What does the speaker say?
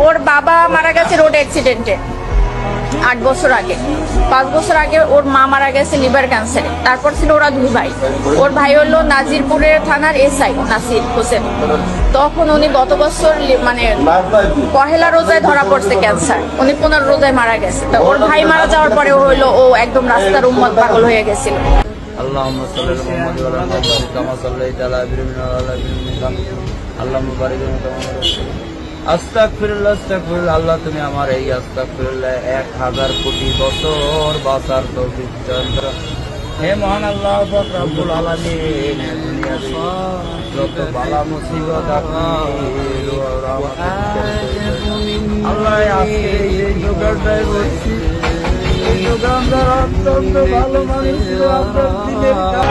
ওর বাবা মারা গেছে রোড অ্যাক্সিডেন্টে 8 বছর আগে। 5 বছর আগে ওর মা মারা গেছে লিভার ক্যান্সারে। তারপর ছিল ওরা 2 ভাই। ওর ভাই হলো নাজিরপুরের থানার এসআই নাসির হোসেন। তখন উনি গত বছর মানে পহেলা রোজায় ধরা পড়ছে ক্যান্সার, উনি 15 রোজায় মারা গেছে। তো ওর ভাই মারা যাওয়ার পরে ও হলো ও একদম রাস্তার উম্মত পাগল হয়ে গেছিল। আল্লাহুম্মা সাল্লি আলা মুহাম্মাদ ওয়া আলা আলি মুহাম্মাদ কামা সাল্লাইতা আলা ইব্রাহিম ওয়া আলা আলি ইব্রাহিম আল্লাহুম্মা বারিক আস্তাগফিরুল্লাহ আস্তাগফিরুল্লাহ। আল্লাহ তুমি আমার এই আস্তাগফিরুল্লাহ 1000 কোটি বছর বাঁচার তৌফিক দান করো। হে মহান আল্লাহ পাক রব্বুল আলামিন, দুনিয়াতে যত বালা মুসিবত আপনি আল্লাহ আজকে এই যোগাড়টাই বলছি, এই দোকানদার অত্যন্ত ভালো মানুষ ছিল। আপনার দিনের কাজ